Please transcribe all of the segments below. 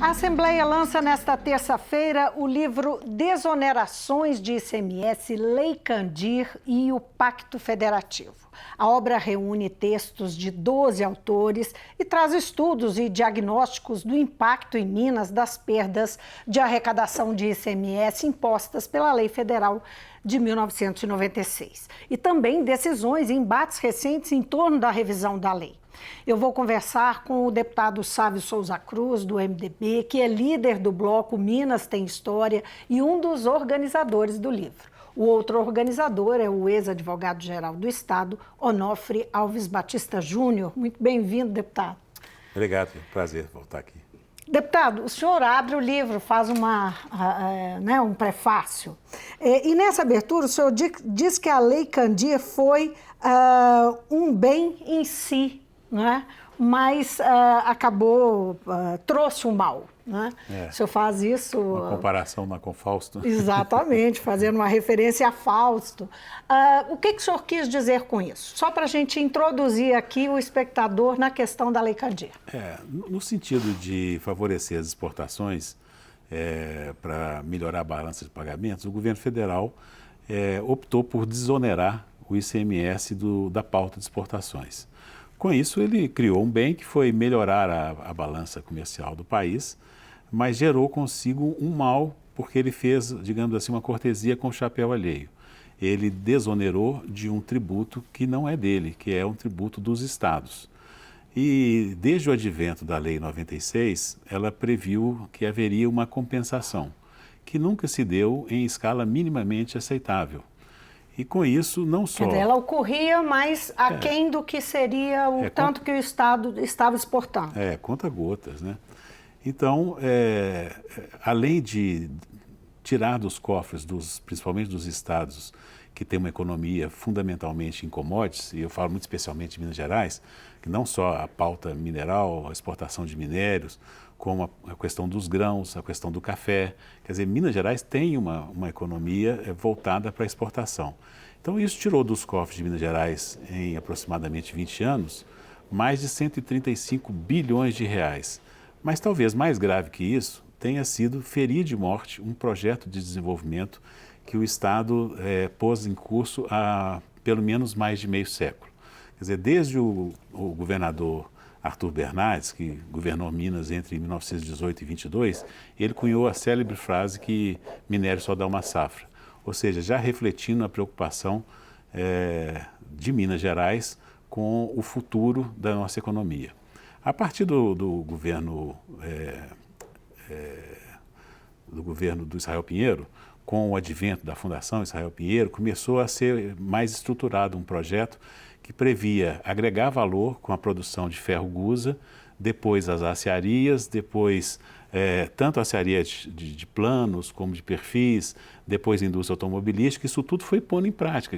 A Assembleia lança nesta terça-feira o livro Desonerações de ICMS, Lei Candir e o Pacto Federativo. A obra reúne textos de 12 autores e traz estudos e diagnósticos do impacto em Minas das perdas de arrecadação de ICMS impostas pela Lei Federal de 1996. E também decisões e embates recentes em torno da revisão da lei. Eu vou conversar com o deputado Sávio Souza Cruz, do MDB, que é líder do bloco Minas Tem História e um dos organizadores do livro. O outro organizador é o ex-advogado-geral do Estado, Onofre Alves Batista Júnior. Muito bem-vindo, deputado. Obrigado, prazer voltar aqui. Deputado, o senhor abre o livro, faz um prefácio. E nessa abertura, o senhor diz que a Lei Candir foi um bem em si, né? Mas trouxe um mal. Né? O senhor faz isso... Uma comparação com Fausto. Exatamente, fazendo uma referência a Fausto. O que o senhor quis dizer com isso? Só para a gente introduzir aqui o espectador na questão da Lei Candir. No sentido de favorecer as exportações para melhorar a balança de pagamentos, o governo federal optou por desonerar o ICMS da pauta de exportações. Com isso, ele criou um bem que foi melhorar a balança comercial do país, mas gerou consigo um mal, porque ele fez, digamos assim, uma cortesia com o chapéu alheio. Ele desonerou de um tributo que não é dele, que é um tributo dos estados. E desde o advento da Lei 96, ela previu que haveria uma compensação, que nunca se deu em escala minimamente aceitável. E com isso, não só... Quer dizer, ela ocorria, mas aquém do que seria o tanto que o Estado estava exportando. Conta gotas, né? Então, além de tirar dos cofres, principalmente dos estados que têm uma economia fundamentalmente em commodities, e eu falo muito especialmente de Minas Gerais, que não só a pauta mineral, a exportação de minérios, como a questão dos grãos, a questão do café. Quer dizer, Minas Gerais tem uma economia voltada para a exportação. Então, isso tirou dos cofres de Minas Gerais, em aproximadamente 20 anos, mais de 135 bilhões de reais. Mas talvez mais grave que isso tenha sido ferir de morte um projeto de desenvolvimento que o Estado pôs em curso há pelo menos mais de meio século. Quer dizer, desde o governador Arthur Bernardes, que governou Minas entre 1918 e 22, ele cunhou a célebre frase que minério só dá uma safra. Ou seja, já refletindo a preocupação de Minas Gerais com o futuro da nossa economia. A partir do governo do Israel Pinheiro, com o advento da Fundação Israel Pinheiro, começou a ser mais estruturado um projeto que previa agregar valor com a produção de ferro-gusa, depois as aciarias, depois tanto a aciaria de planos como de perfis, depois a indústria automobilística. Isso tudo foi pondo em prática.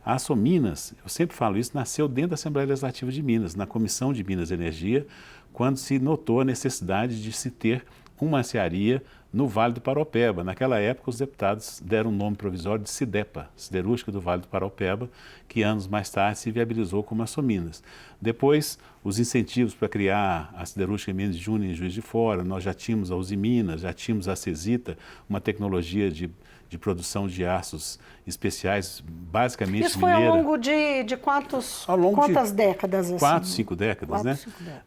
A Açominas, eu sempre falo isso, nasceu dentro da Assembleia Legislativa de Minas, na Comissão de Minas e Energia, quando se notou a necessidade de se ter uma aciaria no Vale do Paraopeba. Naquela época, os deputados deram um nome provisório de SIDEPA, Siderúrgica do Vale do Paraopeba, que anos mais tarde se viabilizou como Açominas. Depois, os incentivos para criar a Siderúrgica Mendes Júnior em Juiz de Fora, nós já tínhamos a Usiminas, já tínhamos a Cesita, uma tecnologia de produção de aços especiais, basicamente isso foi mineira. ao longo de quantas décadas? Assim? 4, 5 décadas, né?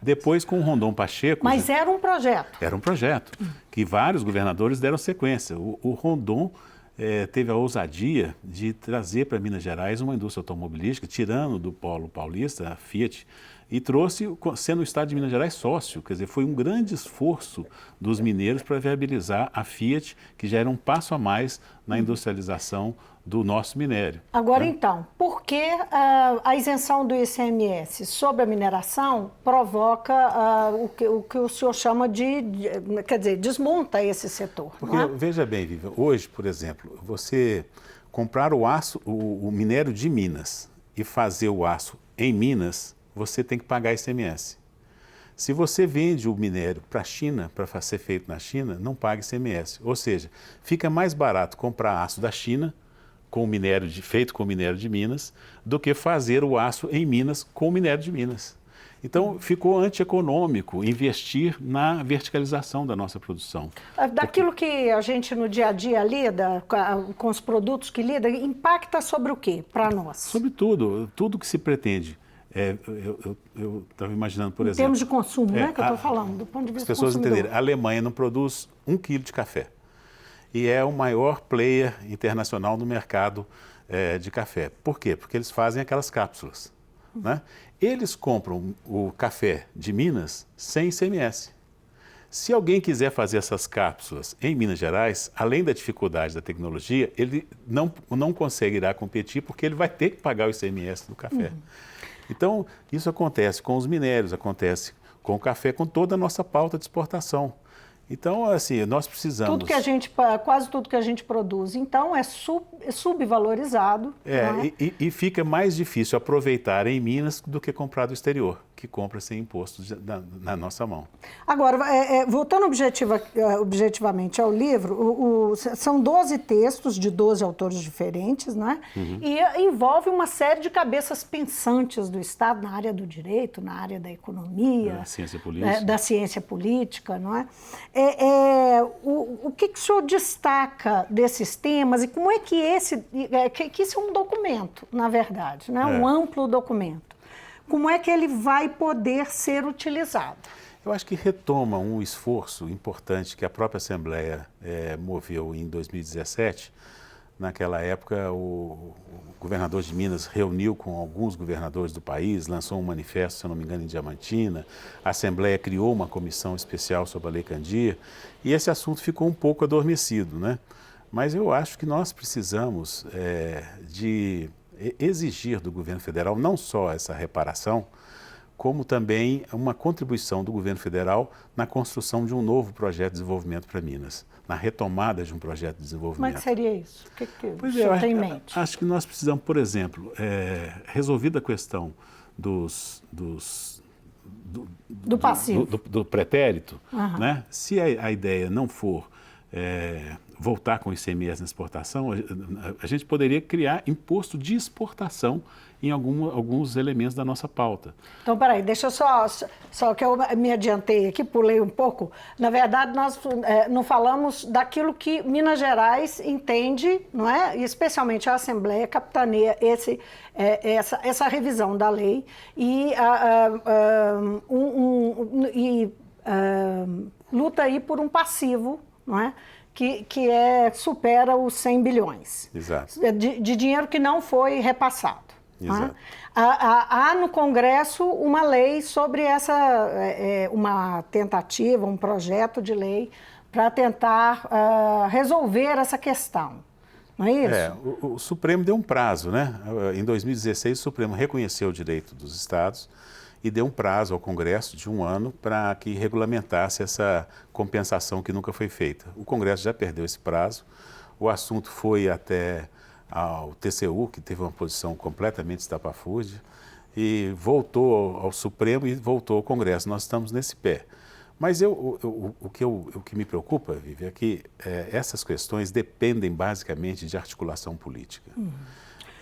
Depois com o Rondon Pacheco... Mas era um projeto. Era um projeto, que vários governadores deram sequência. O Rondon teve a ousadia de trazer para Minas Gerais uma indústria automobilística, tirando do polo paulista, a Fiat, e trouxe, sendo o Estado de Minas Gerais sócio. Quer dizer, foi um grande esforço dos mineiros para viabilizar a Fiat, que já era um passo a mais na industrialização do nosso minério. Agora, então, por que a isenção do ICMS sobre a mineração provoca o que o senhor chama quer dizer, desmonta esse setor? Porque, veja bem, Vivian, hoje, por exemplo, você comprar o aço, o minério de Minas e fazer o aço em Minas, você tem que pagar ICMS. Se você vende o minério para a China, para ser feito na China, não paga ICMS. Ou seja, fica mais barato comprar aço da China feito com minério de Minas do que fazer o aço em Minas com o minério de Minas. Então, ficou antieconômico investir na verticalização da nossa produção. Daquilo que a gente no dia a dia lida, com os produtos que lida, impacta sobre o quê para nós? Sobre tudo, tudo que se pretende. Eu estava imaginando, por exemplo... Em termos de consumo, né, que eu estou falando, do ponto de vista as pessoas consumidor. entenderem, a Alemanha não produz 1 quilo de café. E é o maior player internacional no mercado de café. Por quê? Porque eles fazem aquelas cápsulas. Né? Eles compram o café de Minas sem ICMS. Se alguém quiser fazer essas cápsulas em Minas Gerais, além da dificuldade da tecnologia, ele não conseguirá competir porque ele vai ter que pagar o ICMS do café. Então, isso acontece com os minérios, acontece com o café, com toda a nossa pauta de exportação. Então, assim, nós precisamos... Quase tudo que a gente produz, então, é subvalorizado. Não é? E fica mais difícil aproveitar em Minas do que comprar do exterior, que compra sem imposto na nossa mão. Agora, voltando objetivamente ao livro, são 12 textos de 12 autores diferentes, né? E envolve uma série de cabeças pensantes do Estado na área do direito, na área da economia, da ciência política, não é? O que o senhor destaca desses temas e como é que que isso é um documento, na verdade, né? Um amplo documento. Como é que ele vai poder ser utilizado? Eu acho que retoma um esforço importante que a própria Assembleia moveu em 2017. Naquela época, o governador de Minas reuniu com alguns governadores do país, lançou um manifesto, se eu não me engano, em Diamantina. A Assembleia criou uma comissão especial sobre a Lei Candir e esse assunto ficou um pouco adormecido, né? Mas eu acho que nós precisamos de exigir do governo federal não só essa reparação, como também uma contribuição do governo federal na construção de um novo projeto de desenvolvimento para Minas, na retomada de um projeto de desenvolvimento. Como é que seria isso? O que o senhor tem em mente? Acho que nós precisamos, por exemplo, resolvida a questão do passivo, do pretérito, né? Se a ideia não for voltar com o ICMS na exportação, a gente poderia criar imposto de exportação em alguns elementos da nossa pauta. Então, peraí, deixa eu só que eu me adiantei aqui, pulei um pouco. Na verdade, nós não falamos daquilo que Minas Gerais entende, não é? E especialmente a Assembleia capitaneia essa revisão da lei e luta aí por um passivo, não é? Que supera os 100 bilhões. Exato. De dinheiro que não foi repassado. Exato. Há no Congresso uma lei sobre uma tentativa, um projeto de lei para tentar resolver essa questão. Não é isso? O Supremo deu um prazo, né? Em 2016, o Supremo reconheceu o direito dos estados e deu um prazo ao Congresso de 1 ano para que regulamentasse essa compensação que nunca foi feita. O Congresso já perdeu esse prazo, o assunto foi até ao TCU, que teve uma posição completamente estapafúrdia, e voltou ao Supremo e voltou ao Congresso. Nós estamos nesse pé. Mas o que me preocupa, Vivi, é que essas questões dependem basicamente de articulação política.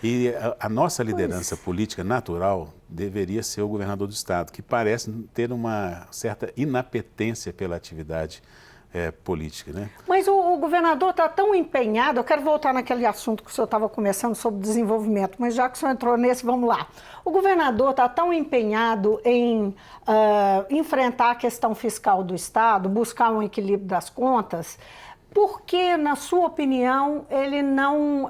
E a nossa liderança política natural deveria ser o governador do Estado, que parece ter uma certa inapetência pela atividade política, né? Mas o governador está tão empenhado, eu quero voltar naquele assunto que o senhor estava começando sobre desenvolvimento, mas já que o senhor entrou nesse, vamos lá. O governador está tão empenhado em enfrentar a questão fiscal do Estado, buscar um equilíbrio das contas, por que, na sua opinião, ele não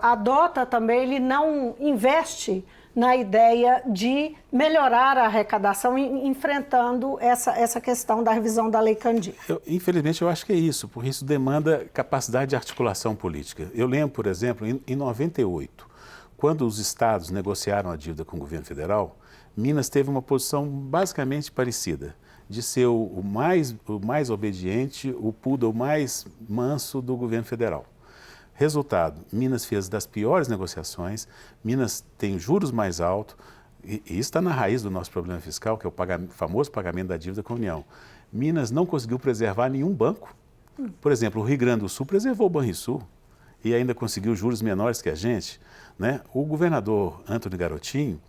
adota também, ele não investe na ideia de melhorar a arrecadação enfrentando essa questão da revisão da Lei Candir? Infelizmente, eu acho que é isso, porque isso demanda capacidade de articulação política. Eu lembro, por exemplo, em 98, quando os estados negociaram a dívida com o governo federal, Minas teve uma posição basicamente parecida, de ser o mais obediente, o poodle mais manso do governo federal. Resultado, Minas fez das piores negociações, Minas tem juros mais altos, e isso está na raiz do nosso problema fiscal, que é o famoso pagamento da dívida com a União. Minas não conseguiu preservar nenhum banco. Por exemplo, o Rio Grande do Sul preservou o Banrisul e ainda conseguiu juros menores que a gente, né? O governador Antony Garotinho,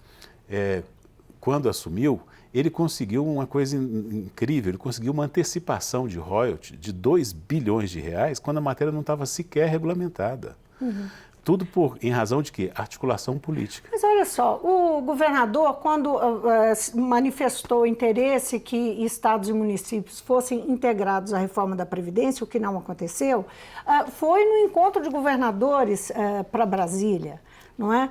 quando assumiu, ele conseguiu uma coisa incrível, ele conseguiu uma antecipação de royalty de 2 bilhões de reais quando a matéria não estava sequer regulamentada. Tudo em razão de quê? Articulação política. Mas olha só, o governador, quando manifestou interesse que estados e municípios fossem integrados à reforma da Previdência, o que não aconteceu, foi no encontro de governadores para Brasília, não é?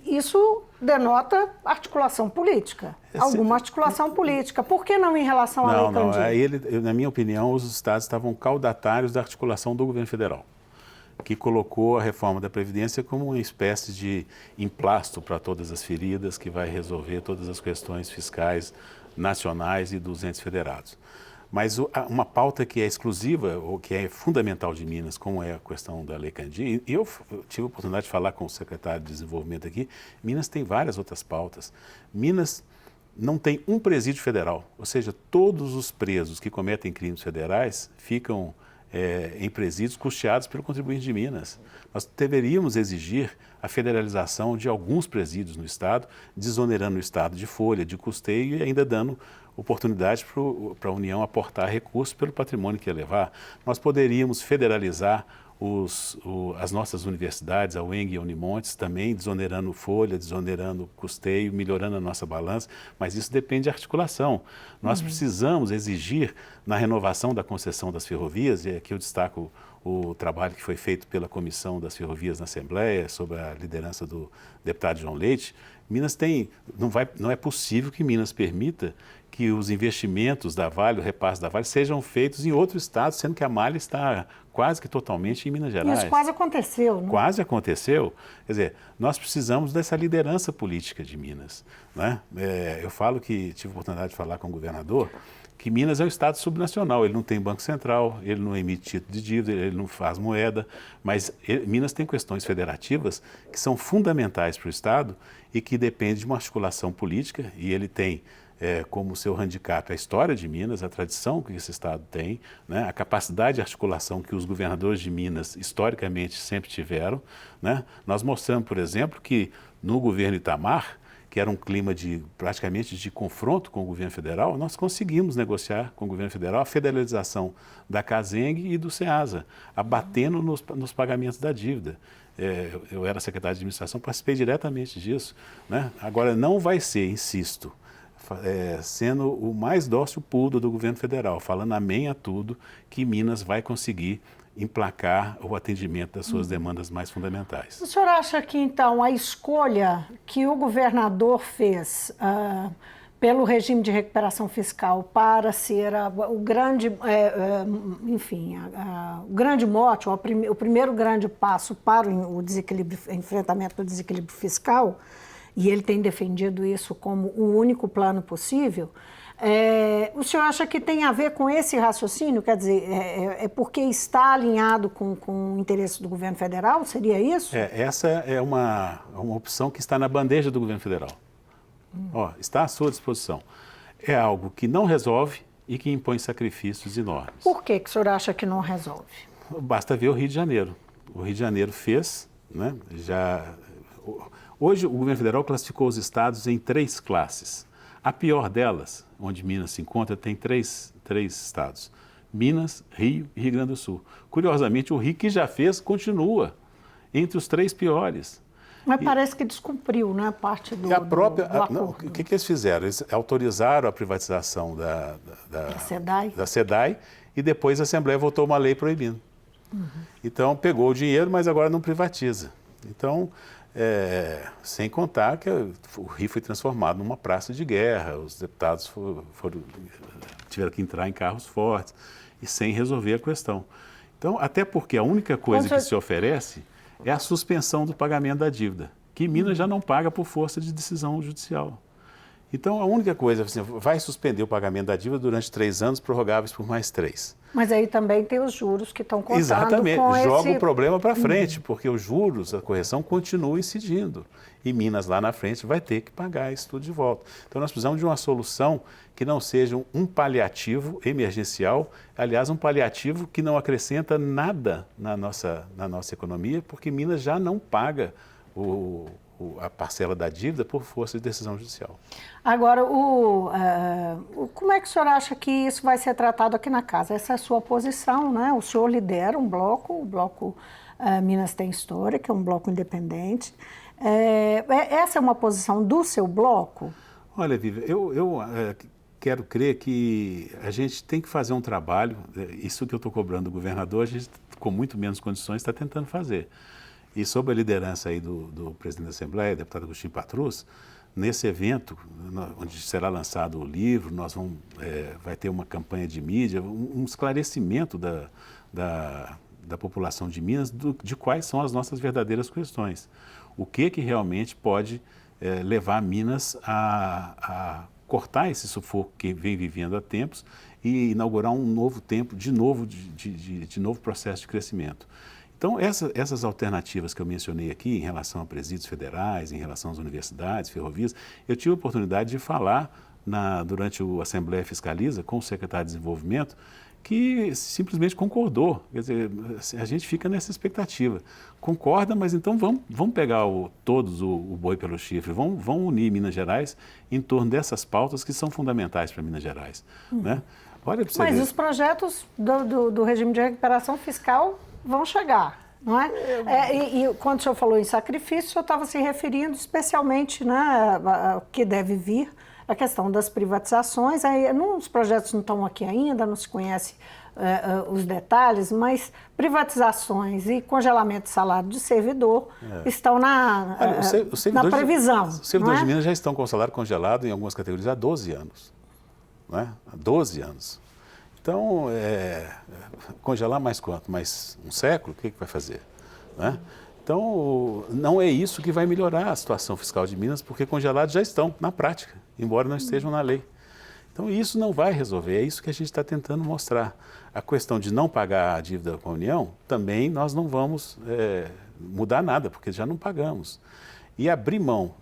Isso denota articulação política, alguma articulação política. Por que não em relação à Lei Candir? Não, na minha opinião, os estados estavam caudatários da articulação do governo federal, que colocou a reforma da Previdência como uma espécie de emplasto para todas as feridas, que vai resolver todas as questões fiscais nacionais e dos entes federados. Mas uma pauta que é exclusiva, ou que é fundamental de Minas, como é a questão da Lei Candir, e eu tive a oportunidade de falar com o secretário de Desenvolvimento aqui, Minas tem várias outras pautas. Minas não tem um presídio federal, ou seja, todos os presos que cometem crimes federais ficam em presídios custeados pelo contribuinte de Minas. Nós deveríamos exigir a federalização de alguns presídios no Estado, desonerando o Estado de folha, de custeio e ainda dando oportunidade para a União aportar recursos pelo patrimônio que ia levar. Nós poderíamos federalizar as nossas universidades, a UENG e a Unimontes, também desonerando folha, desonerando custeio, melhorando a nossa balança, mas isso depende de articulação. Nós precisamos exigir, na renovação da concessão das ferrovias, e aqui eu destaco o trabalho que foi feito pela Comissão das Ferrovias na Assembleia, sob a liderança do deputado João Leite. Minas não é possível que Minas permita que os investimentos da Vale, o repasse da Vale, sejam feitos em outro estado, sendo que a malha está quase que totalmente em Minas Gerais. Isso quase aconteceu, né? Quase aconteceu. Quer dizer, nós precisamos dessa liderança política de Minas, né? Eu falo que tive a oportunidade de falar com o governador, que Minas é um estado subnacional, ele não tem banco central, ele não emite título de dívida, ele não faz moeda, mas Minas tem questões federativas que são fundamentais para o estado e que dependem de uma articulação política, e ele tem como seu handicap a história de Minas, a tradição que esse estado tem, né, a capacidade de articulação que os governadores de Minas historicamente sempre tiveram, né? Nós mostramos, por exemplo, que no governo Itamar, que era um clima praticamente de confronto com o governo federal, nós conseguimos negociar com o governo federal a federalização da CASENG e do SEASA, abatendo nos pagamentos da dívida. Eu era secretário de administração, participei diretamente disso, né? Agora, não vai ser, insisto, sendo o mais dócil poodle do governo federal, falando amém a tudo, que Minas vai conseguir emplacar o atendimento das suas demandas mais fundamentais. O senhor acha que, então, a escolha que o governador fez pelo regime de recuperação fiscal para ser o grande, o grande mote, o primeiro grande passo para o enfrentamento do desequilíbrio fiscal, e ele tem defendido isso como o único plano possível, o senhor acha que tem a ver com esse raciocínio? Quer dizer, é porque está alinhado com o interesse do governo federal? Seria isso? Essa é uma opção que está na bandeja do governo federal. Está à sua disposição. É algo que não resolve e que impõe sacrifícios enormes. Por que o senhor acha que não resolve? Basta ver o Rio de Janeiro. O Rio de Janeiro fez, né, hoje o governo federal classificou os estados em 3 classes. A pior delas, onde Minas se encontra, tem três estados: Minas, Rio e Rio Grande do Sul. Curiosamente, o Rio, que já fez, continua entre os 3 piores. Mas parece que descumpriu, né, parte do acordo. O que eles fizeram? Eles autorizaram a privatização da SEDAI e depois a Assembleia votou uma lei proibindo. Então, pegou o dinheiro, mas agora não privatiza. Então, sem contar que o Rio foi transformado numa praça de guerra, os deputados tiveram que entrar em carros fortes e sem resolver a questão. Então, até porque a única coisa que se oferece é a suspensão do pagamento da dívida, que Minas já não paga por força de decisão judicial. Então, a única coisa, assim, vai suspender o pagamento da dívida durante 3 anos, prorrogáveis por mais 3. Mas aí também tem os juros que estão contando. Exatamente, joga o problema para frente, porque os juros, a correção continua incidindo. E Minas lá na frente vai ter que pagar isso tudo de volta. Então nós precisamos de uma solução que não seja um paliativo emergencial, aliás, um paliativo que não acrescenta nada na nossa economia, porque Minas já não paga o a parcela da dívida por força de decisão judicial. Agora, como é que o senhor acha que isso vai ser tratado aqui na casa? Essa é a sua posição, né? O senhor lidera um bloco, o bloco Minas Tem História, que é um bloco independente. Essa é uma posição do seu bloco? Olha, Vivian, eu quero crer que a gente tem que fazer um trabalho, isso que eu estou cobrando do governador, a gente com muito menos condições está tentando fazer. E sob a liderança aí do presidente da Assembleia, deputado Agostinho Patrus, nesse evento, onde será lançado o livro, vai ter uma campanha de mídia, um esclarecimento da população de Minas de quais são as nossas verdadeiras questões. O que realmente pode levar Minas a cortar esse sufoco que vem vivendo há tempos e inaugurar um novo tempo, de novo processo de crescimento. Então, essas alternativas que eu mencionei aqui, em relação a presídios federais, em relação às universidades, ferrovias, eu tive a oportunidade de falar durante a Assembleia Fiscaliza com o secretário de Desenvolvimento, que simplesmente concordou. Quer dizer, a gente fica nessa expectativa. Concorda, mas então vamos pegar todos o boi pelo chifre, vamos unir Minas Gerais em torno dessas pautas que são fundamentais para Minas Gerais. Né? Olha para você ver. Os projetos do regime de recuperação fiscal vão chegar, não é? E quando o senhor falou em sacrifício, o senhor estava se referindo especialmente, né, ao que deve vir, a questão das privatizações. Os projetos não estão aqui ainda, não se conhece os detalhes, mas privatizações e congelamento de salário de servidor estão na previsão. Os servidores de Minas já estão com o salário congelado em algumas categorias há 12 anos. Não é? Há 12 anos. Então, congelar mais quanto? Mais um século? O que vai fazer? Né? Então, não é isso que vai melhorar a situação fiscal de Minas, porque congelados já estão na prática, embora não estejam na lei. Então, isso não vai resolver, é isso que a gente está tentando mostrar. A questão de não pagar a dívida com a União, também nós não vamos mudar nada, porque já não pagamos. E abrir mão,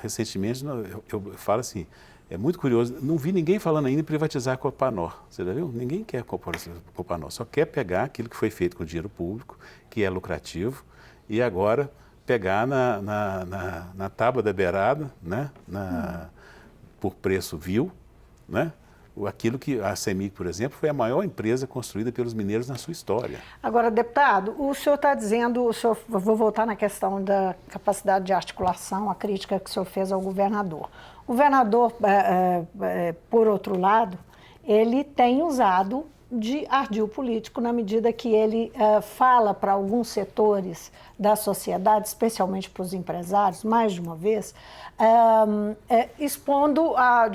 recentemente, eu falo assim, é muito curioso, não vi ninguém falando ainda em privatizar a Copanor, você já viu? Ninguém quer a Copanor, só quer pegar aquilo que foi feito com dinheiro público, que é lucrativo, e agora pegar na tábua da beirada, né? Por preço vil, né? Aquilo que a CEMIG, por exemplo, foi a maior empresa construída pelos mineiros na sua história. Agora, deputado, o senhor está dizendo, eu vou voltar na questão da capacidade de articulação, a crítica que o senhor fez ao governador. O governador, por outro lado, ele tem usado de ardil político na medida que ele fala para alguns setores da sociedade, especialmente para os empresários, mais de uma vez, expondo a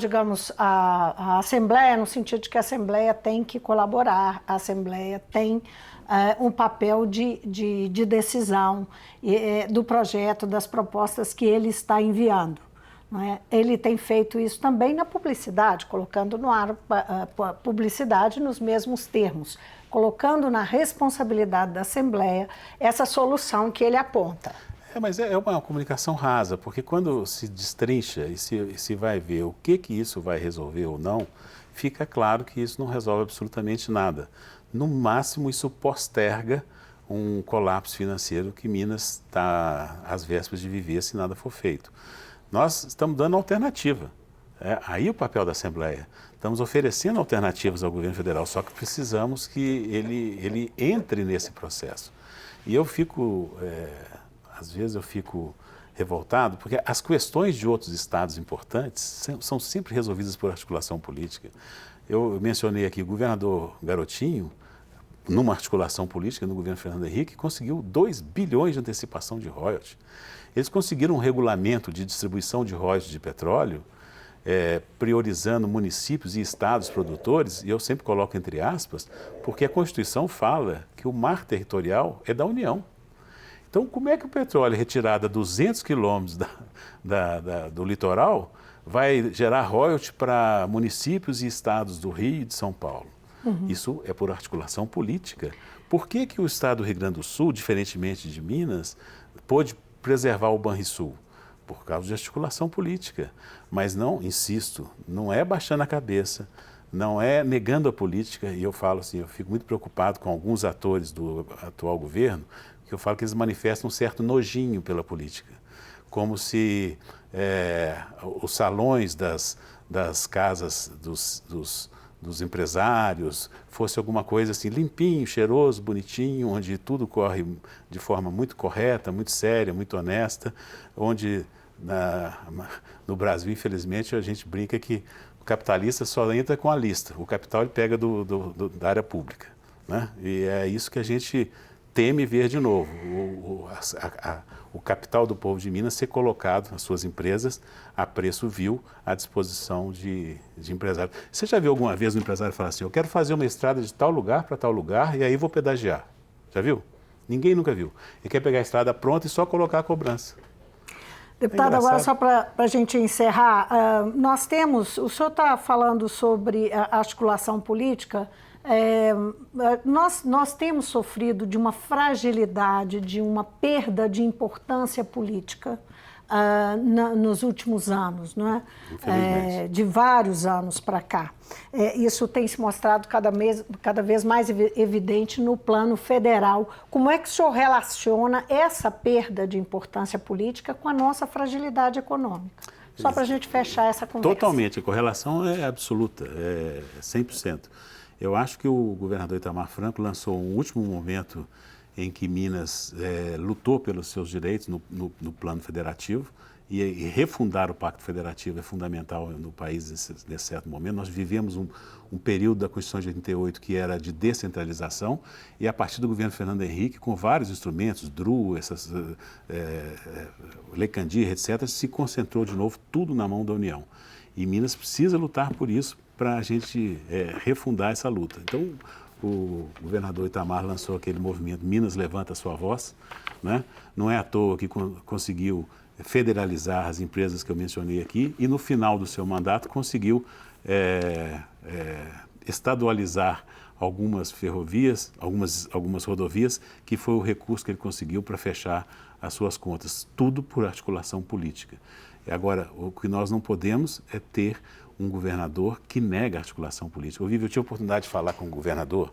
Assembleia, no sentido de que a Assembleia tem que colaborar, a Assembleia tem um papel de decisão do projeto, das propostas que ele está enviando. Não é? Ele tem feito isso também na publicidade, colocando no ar publicidade nos mesmos termos, colocando na responsabilidade da Assembleia essa solução que ele aponta. Mas é uma comunicação rasa, porque quando se destrincha e se vai ver o que isso vai resolver ou não, fica claro que isso não resolve absolutamente nada. No máximo, isso posterga um colapso financeiro que Minas está às vésperas de viver se nada for feito. Nós estamos dando alternativa. Aí o papel da Assembleia. Estamos oferecendo alternativas ao governo federal, só que precisamos que ele entre nesse processo. E eu fico, às vezes eu fico revoltado, porque as questões de outros estados importantes são sempre resolvidas por articulação política. Eu mencionei aqui o governador Garotinho, numa articulação política no governo Fernando Henrique, conseguiu 2 bilhões de antecipação de royalties. Eles conseguiram um regulamento de distribuição de royalties de petróleo, priorizando municípios e estados produtores, e eu sempre coloco entre aspas, porque a Constituição fala que o mar territorial é da União. Então, como é que o petróleo retirado a 200 quilômetros do litoral vai gerar royalties para municípios e estados do Rio e de São Paulo? Isso é por articulação política. Por que o estado do Rio Grande do Sul, diferentemente de Minas, pôde preservar o Banrisul? Por causa de articulação política. Mas não, insisto, não é baixando a cabeça, não é negando a política, e eu falo assim, eu fico muito preocupado com alguns atores do atual governo, que eu falo que eles manifestam um certo nojinho pela política. como se os salões das casas dos empresários fosse alguma coisa assim limpinho, cheiroso, bonitinho, onde tudo corre de forma muito correta, muito séria, muito honesta, onde no Brasil, infelizmente, a gente brinca que o capitalista só entra com a lista, o capital ele pega da área pública, né? E é isso que a gente teme ver de novo, o capital do povo de Minas ser colocado, as suas empresas, a preço vil, à disposição de empresários. Você já viu alguma vez um empresário falar assim, eu quero fazer uma estrada de tal lugar para tal lugar e aí vou pedagiar? Já viu? Ninguém nunca viu. Ele quer pegar a estrada pronta e só colocar a cobrança. Deputado, agora só para a gente encerrar, nós temos, o senhor está falando sobre a articulação política, nós temos sofrido de uma fragilidade, de uma perda de importância política nos últimos anos, não é? De vários anos para cá. Isso tem se mostrado cada vez mais evidente no plano federal. Como é que o senhor relaciona essa perda de importância política com a nossa fragilidade econômica? Só para a gente fechar essa conversa. Totalmente, a correlação é absoluta, é 100%. Eu acho que o governador Itamar Franco lançou um último momento em que Minas lutou pelos seus direitos no plano federativo e refundar o Pacto Federativo é fundamental no país nesse certo momento. Nós vivemos um período da Constituição de 88 que era de descentralização e a partir do governo Fernando Henrique, com vários instrumentos, DRU, Lei Candir, etc., se concentrou de novo tudo na mão da União. E Minas precisa lutar por isso para a gente refundar essa luta. Então, o governador Itamar lançou aquele movimento Minas Levanta Sua Voz, né? Não é à toa que conseguiu federalizar as empresas que eu mencionei aqui e no final do seu mandato conseguiu estadualizar algumas ferrovias, algumas rodovias, que foi o recurso que ele conseguiu para fechar as suas contas, tudo por articulação política. Agora, o que nós não podemos é ter um governador que nega a articulação política. Eu tive a oportunidade de falar com um governador,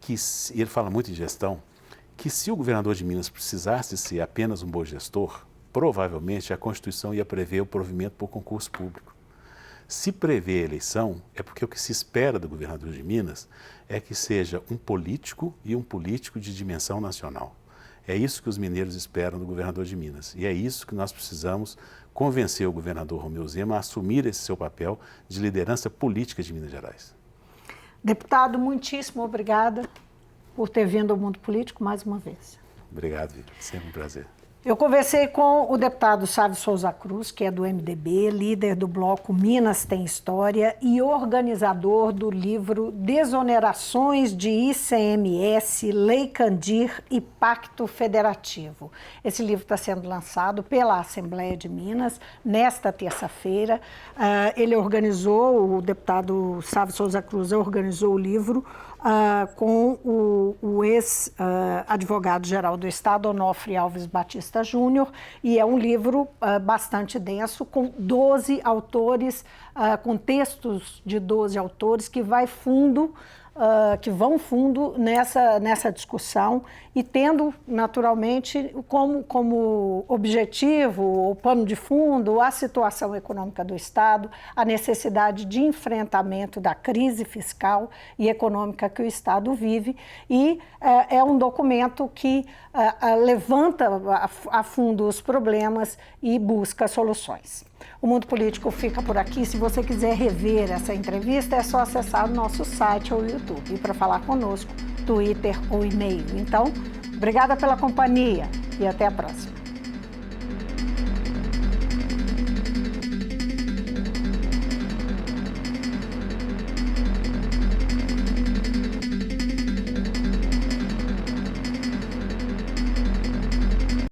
e ele fala muito em gestão, que se o governador de Minas precisasse ser apenas um bom gestor, provavelmente a Constituição ia prever o provimento por concurso público. Se prevê a eleição, é porque o que se espera do governador de Minas é que seja um político e um político de dimensão nacional. É isso que os mineiros esperam do governador de Minas. E é isso que nós precisamos convencer o governador Romeu Zema a assumir esse seu papel de liderança política de Minas Gerais. Deputado, muitíssimo obrigada por ter vindo ao mundo político mais uma vez. Obrigado, Vitor. Sempre um prazer. Eu conversei com o deputado Sávio Souza Cruz, que é do MDB, líder do bloco Minas Tem História e organizador do livro Desonerações de ICMS, Lei Candir e Pacto Federativo. Esse livro está sendo lançado pela Assembleia de Minas nesta terça-feira. O deputado Sávio Souza Cruz organizou o livro com o ex-advogado-geral do Estado, Onofre Alves Batista Júnior, e é um livro bastante denso, com 12 autores, com textos de 12 autores, que vão fundo nessa discussão e tendo, naturalmente, como objetivo, o pano de fundo, a situação econômica do Estado, a necessidade de enfrentamento da crise fiscal e econômica que o Estado vive, e é um documento que levanta a fundo os problemas e busca soluções. O Mundo Político fica por aqui. Se você quiser rever essa entrevista, é só acessar o nosso site ou YouTube. E para falar conosco, Twitter ou e-mail. Então, obrigada pela companhia e até a próxima.